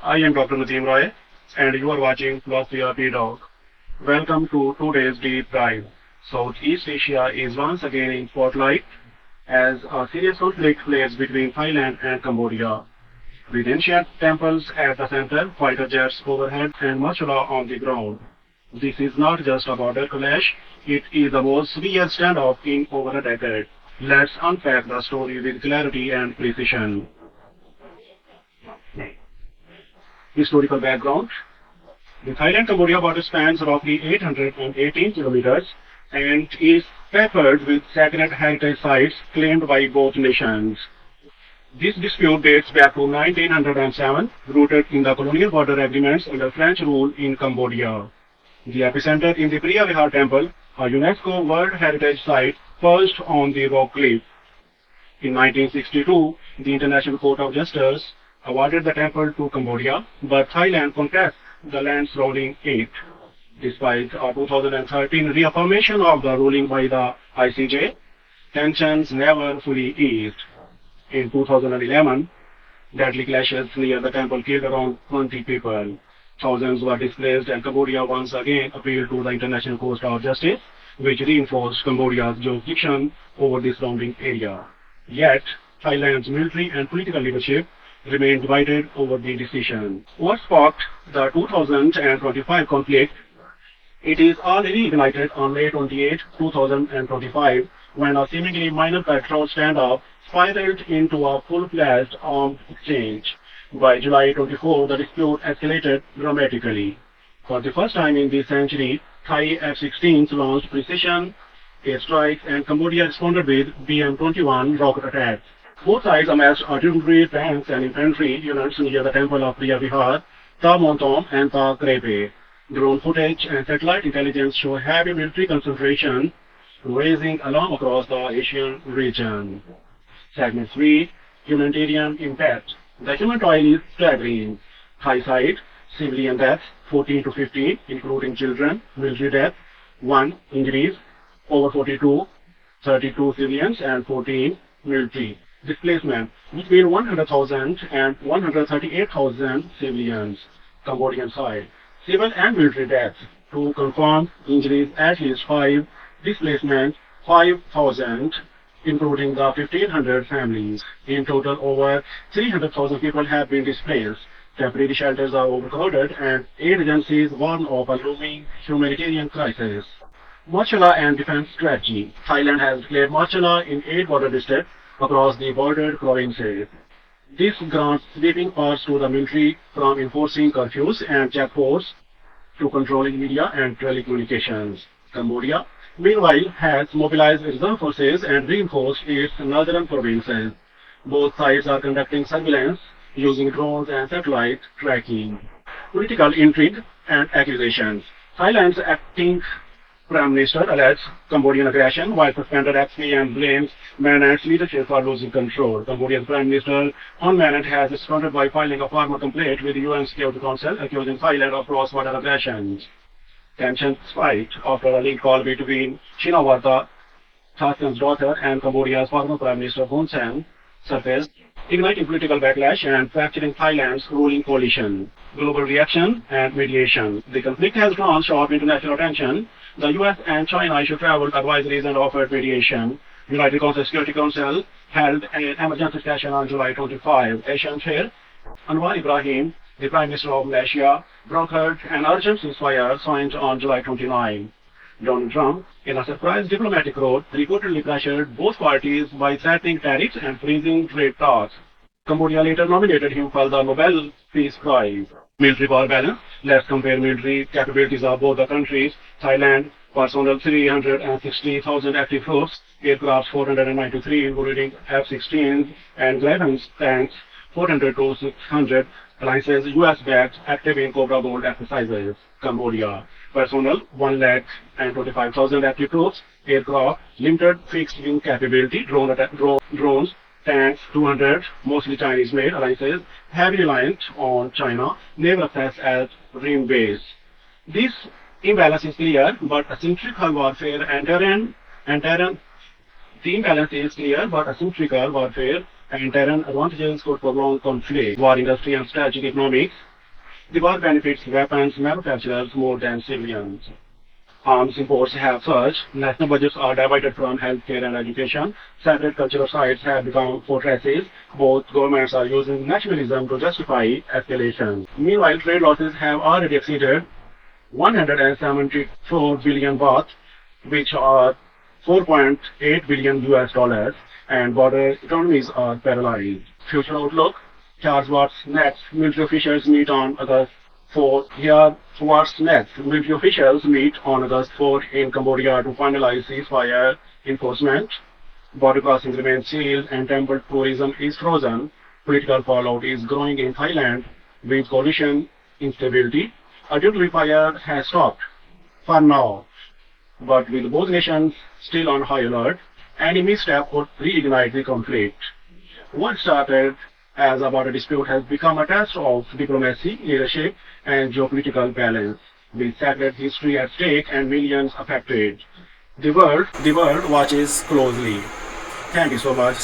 I am Dr. Nadeem Roy, and you are watching Philosophy of Dog. Welcome to today's deep dive. Southeast Asia is once again in spotlight as a serious conflict flares between Thailand and Cambodia. With ancient temples at the center, fighter jets overhead, and martial law on the ground. This is not just a border clash, it is the most severe standoff in over a decade. Let's unpack the story with clarity and precision. Historical background. The Thailand-Cambodia border spans roughly 818 kilometers and is peppered with sacred heritage sites claimed by both nations. This dispute dates back to 1907, rooted in the colonial border agreements under French rule in Cambodia. The epicenter in the Priya Vihar Temple, a UNESCO World Heritage Site perched on the rock cliff. In 1962, the International Court of Justice awarded the temple to Cambodia, but Thailand contested the land surrounding it. Despite a 2013 reaffirmation of the ruling by the ICJ, tensions never fully eased. In 2011, deadly clashes near the temple killed around 20 people. Thousands were displaced, and Cambodia once again appealed to the International Court of Justice, which reinforced Cambodia's jurisdiction over the surrounding area. Yet, Thailand's military and political leadership remained divided over the decision. What sparked the 2025 conflict? It is already ignited on May 28, 2025, when a seemingly minor petrol standoff spiraled into a full-fledged armed exchange. By July 24, the dispute escalated dramatically. For the first time in this century, Thai F-16s launched precision airstrikes, and Cambodia responded with BM-21 rocket attacks. Both sides amassed artillery, tanks, and infantry units near the temple of Priya Vihar, Ta Montom, and Ta Krepe. Drone footage and satellite intelligence show heavy military concentration, raising alarm across the Asian region. Segment 3. Humanitarian impact. The human toll is staggering. Thai side, civilian deaths 14 to 15, including children, military deaths 1, injuries over 42, 32 civilians, and 14 military. Displacement between 100,000 and 138,000 civilians. Cambodian side, civil and military deaths 2 confirmed, injuries at least 5, displacement 5,000, including the 1,500 families. In total, over 300,000 people have been displaced. Temporary shelters are overcrowded, and aid agencies warn of a looming humanitarian crisis. Martial law and defense strategy. Thailand has declared martial law in 8 border districts across the bordered provinces. This grants sweeping powers to the military, from enforcing curfews and checkposts to controlling media and telecommunications. Cambodia, meanwhile, has mobilized reserve forces and reinforced its northern provinces. Both sides are conducting surveillance using drones and satellite tracking. Political intrigue and accusations. Thailand's acting Prime Minister alleges Cambodian aggression, while suspended XP and blames Manat's leadership for losing control. Cambodia's Prime Minister Hun Manet has responded by filing a formal complaint with the UN Security Council, accusing Thailand of cross-border aggressions. Tensions spiked after a leaked call between Shinawatra, Thaksin's daughter, and Cambodia's former Prime Minister Hun Sen surfaced, igniting political backlash and fracturing Thailand's ruling coalition. Global reaction and mediation. The conflict has drawn sharp international attention. The US and China issued travel advisories and offered mediation. United Nations Security Council held an emergency session on July 25. Asian chair Anwar Ibrahim, the Prime Minister of Malaysia, brokered an urgent ceasefire signed on July 29. Donald Trump, in a surprise diplomatic route, reportedly pressured both parties by threatening tariffs and freezing trade talks. Cambodia later nominated him for the Nobel Peace Prize. Military power balance. Let's compare military capabilities of both the countries. Thailand, personnel 360,000 active troops, aircraft 493, including F-16s and Griffins tanks 400 to 600, alliances US-backed, active in Cobra Gold exercises. Cambodia, personnel 125,000 active troops, aircraft, limited fixed wing capability, drones, tanks 200, mostly Chinese-made, alliances, heavily reliant on China, naval access at Rim base. This imbalance is clear, but asymmetrical warfare and terrain. The imbalance is clear, but asymmetrical warfare and terrain advantages could prolong conflict. War industry and strategic economics. The war benefits weapons manufacturers more than civilians. Arms imports have surged, national budgets are diverted from healthcare and education, sacred cultural sites have become fortresses, both governments are using nationalism to justify escalation. Meanwhile, trade losses have already exceeded 174 billion baht, which are 4.8 billion US dollars, and border economies are paralyzed. Future outlook: here's what's next. Military officials meet on August 4. Here, what's next? Military officials meet on August 4 in Cambodia to finalize ceasefire enforcement. Border crossings remain sealed and temple tourism is frozen. Political fallout is growing in Thailand with coalition instability. Artillery fire has stopped for now, but with both nations still on high alert, any misstep could reignite the conflict. What started as a border dispute has become a test of diplomacy, leadership, and geopolitical balance, with sacred history at stake and millions affected. The world watches closely. Thank you so much.